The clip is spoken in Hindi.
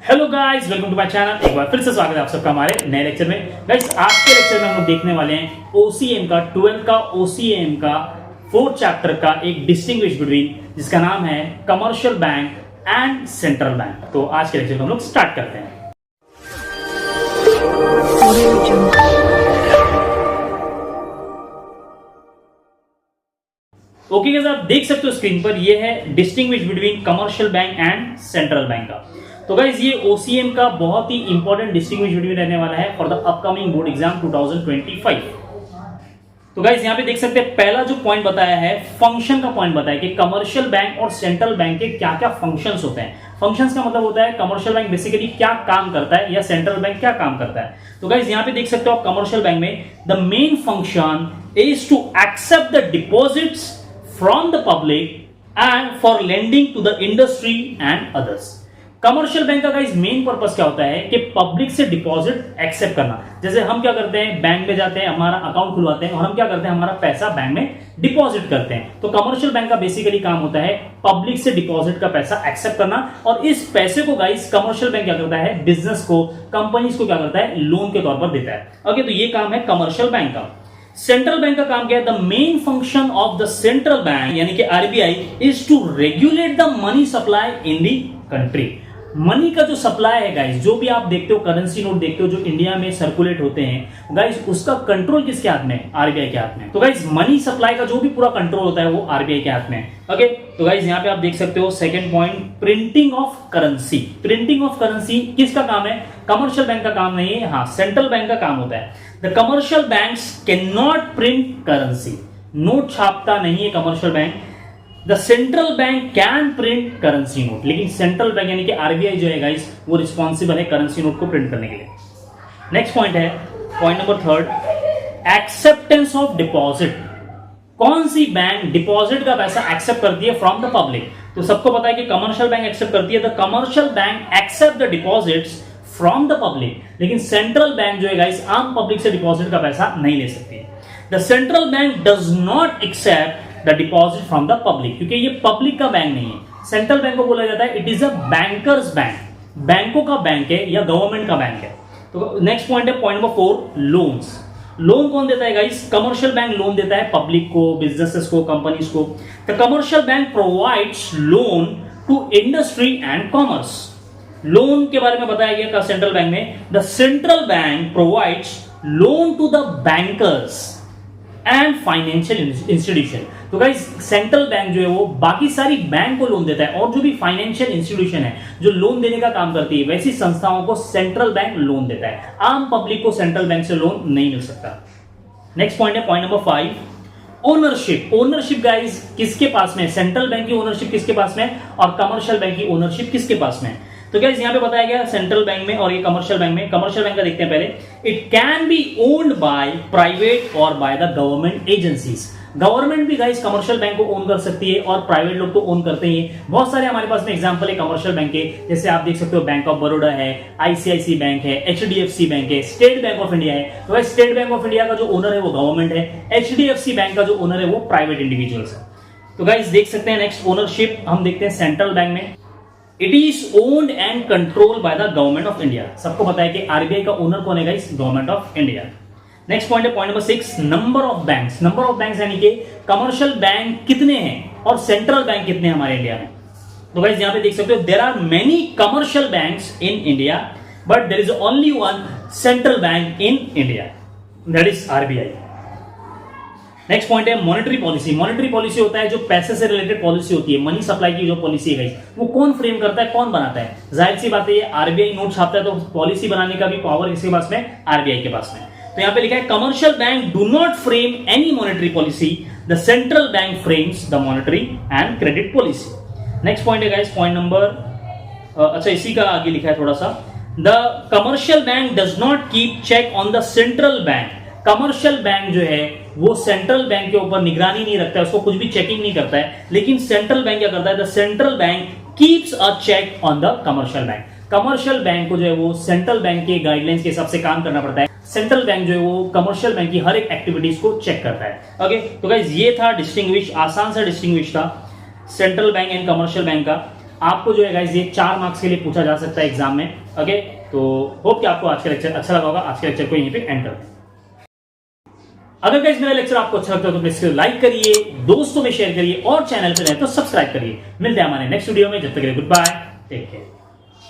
Hello guys, welcome to my channel. एक बार फिर से स्वागत है आप सबका हमारे नए लेक्चर में। गाइस, आज के लेक्चर में हम लोग देखने वाले हैं ओसीएम का 12 का ओसीएम का 4th चैप्टर का एक डिस्टिंग्विश बिटवीन, जिसका नाम है commercial bank and central bank. तो आज के लेक्चर को हम लोग स्टार्ट करते हैं। ओके गाइस, आप देख सकते हो स्क्रीन पर, ये है distinguish between commercial bank and central bank का। तो गाइस, ये ओसीएम का बहुत ही इंपॉर्टेंट डिस्टिंग्विश बिटवीन रहने वाला है for the upcoming board exam 2025। तो गाइस, यहां पे देख सकते हैं, पहला जो पॉइंट बताया है फंक्शन का पॉइंट बताया कि कमर्शियल बैंक और सेंट्रल बैंक के क्या क्या फंक्शंस होते हैं। फंक्शंस का मतलब होता है कमर्शियल बैंक बेसिकली क्या काम करता है या सेंट्रल बैंक क्या काम करता है। तो गाइस, यहां पे देख सकते हो आप कमर्शियल बैंक में the main function is to accept the deposits from the public and for lending to the industry and others। Commercial bank का गाइस मेन पर्पस क्या होता है कि पब्लिक से डिपॉजिट एक्सेप्ट करना। जैसे हम क्या करते हैं, बैंक में जाते हैं, हमारा अकाउंट खुलवाते हैं और हम क्या करते हैं, हमारा पैसा बैंक में डिपॉजिट करते हैं। तो कमर्शियल बैंक का बेसिकली काम होता है पब्लिक से डिपॉजिट का पैसा एक्सेप्ट करना, और इस पैसे को गाइस कमर्शियल बैंक क्या करता है, बिजनेस को, कंपनीज को क्या करता है, लोन के तौर पर देता है। ओके, तो ये काम है कमर्शियल बैंक का। सेंट्रल बैंक का काम क्या है, the main function of the central bank यानी कि RBI is to regulate the money supply in the country. Money का जो सप्लाई है गाइस, जो भी आप देखते हो, करेंसी नोट देखते हो जो इंडिया में सर्कुलेट होते हैं गाइस, उसका कंट्रोल किसके हाथ में है, आरबीआई के हाथ में। तो गाइस, मनी सप्लाई का जो भी पूरा कंट्रोल होता है वो आरबीआई के हाथ में है। ओके, तो गाइस यहाँ पे आप देख सकते हो second point, printing of currency. Printing of currency किसका काम है, कमर्शियल बैंक का काम नहीं है, हाँ सेंट्रल बैंक का काम होता है। The commercial banks can not print currency, note छापता नहीं है commercial bank. The central bank can print currency note, लेकिन सेंट्रल बैंक यानी कि आरबीआई जो है गाइस, वो रिस्पॉन्सिबल है करेंसी नोट को प्रिंट करने के लिए। नेक्स्ट पॉइंट है point number third, acceptance of deposit. कौन सी बैंक डिपॉजिट का पैसा एक्सेप्ट करती है फ्रॉम द पब्लिक। तो सबको पता है कि कमर्शियल बैंक एक्सेप्ट करती है, the commercial bank accept the deposits from the public, लेकिन सेंट्रल बैंक जो है गाइस आम पब्लिक से डिपॉजिट का पैसा नहीं ले सकती। The central bank does not accept the deposit from the public, क्योंकि ये पब्लिक का बैंक नहीं है। सेंट्रल बैंक को बोला जाता है it is a bankers bank, बैंकों का बैंक है या गवर्नमेंट का बैंक है। तो नेक्स्ट पॉइंट है पॉइंट नंबर 4, लोन्स। लोन कौन देता है गाइस, कमर्शियल बैंक लोन देता है पब्लिक को, बिजनेसेस को, कंपनीज को। The commercial bank provides loan to industry and commerce. Loan के बारे में बताया गया सेंट्रल बैंक में, the central bank provides loan to the bankers and financial institution. तो गाइस, सेंट्रल बैंक जो है वो बाकी सारी बैंक को लोन देता है, और जो भी फाइनेंशियल इंस्टीट्यूशन है जो लोन देने का काम करती है, वैसी संस्थाओं को सेंट्रल बैंक लोन देता है। आम पब्लिक को सेंट्रल बैंक से लोन नहीं मिल सकता। नेक्स्ट पॉइंट है point number 5, ownership. Ownership guys किसके पास में, सेंट्रल बैंक की ओनरशिप किसके पास में और कमर्शियल बैंक की ओनरशिप किसके पास में। तो गाइस, यहां पे बताया गया सेंट्रल बैंक में और ये कमर्शियल बैंक में। कमर्शियल बैंक का देखते हैं पहले, it can be owned by private और by the government agencies. Government भी गाइस कमर्शियल बैंक को ओन कर सकती है और प्राइवेट लोग तो ओन करते ही हैं। बहुत सारे हमारे पास में एग्जांपल है कमर्शियल बैंक के, जैसे आप देख सकते हो बैंक ऑफ बड़ौदा है, आईसीआईसी बैंक है, एचडीएफसी बैंक है, स्टेट बैंक ऑफ इंडिया है। तो guys, state bank of India का जो ओनर है वो गवर्नमेंट है, एचडीएफसी बैंक का जो ओनर है वो प्राइवेट इंडिविजुअल्स है। तो गाइस, देख सकते हैं नेक्स्ट ओनरशिप हम देखते हैं सेंट्रल बैंक में, it is owned and controlled by the government of India. सबको पता है कि आरबीआई का ओनर कौन है guys, government of India. Next point है point number 6, number of banks. Number of banks यानी कि कमर्शियल बैंक कितने हैं और सेंट्रल बैंक कितने हैं हमारे इंडिया में। तो गाइस, यहां पे देख सकते हो there are many commercial banks in India but there is only one central bank in India, that is RBI. Next point है मॉनेटरी पॉलिसी। मॉनेटरी पॉलिसी होता है जो पैसे से रिलेटेड पॉलिसी होती है, मनी सप्लाई की जो पॉलिसी है वो कौन फ्रेम करता है, कौन बनाता है। जाहिर सी बात है ये आरबीआई नोट छापता है, तो पॉलिसी बनाने का भी पावर किसके पास में, आरबीआई के पास में। तो यहां पे लिखा है commercial bank do not frame any monetary policy, the central bank frames the monetary and credit policy. Next point है गाइस पॉइंट नंबर, अच्छा इसी का आगे लिखा है थोड़ा सा, the commercial bank does not keep check on the central bank. Commercial bank जो है वो सेंट्रल बैंक के ऊपर निगरानी नहीं रखता है, उसको कुछ भी चेकिंग नहीं करता है, लेकिन सेंट्रल बैंक क्या करता है, the central bank keeps a check on the commercial bank. Commercial bank को जो है वो सेंट्रल बैंक के गाइडलाइंस के हिसाब से काम करना पड़ता है। सेंट्रल बैंक जो है वो कमर्शियल बैंक की हर एक एक्टिविटीज को चेक करता है। ओके, तो गाइस ये था डिस्टिंग्विश, आसान सा डिस्टिंग्विश था central bank and commercial bank का। आपको जो है गाइस ये 4 मार्क्स के लिए पूछा जा सकता है एग्जाम में। ओके, तो होप कि आपको आज का लेक्चर अच्छा लगा होगा। आज के लेक्चर को यहीं पे एंड करते हैं। अगर गाइस मेरा लेक्चर आपको अच्छा लगता है तो प्लीज लाइक करिए, दोस्तों में शेयर करिए और चैनल पे नए तो सब्सक्राइब करिए। मिलते हैं हमारे नेक्स्ट वीडियो में, जब तक के लिए गुड बाय, टेक केयर।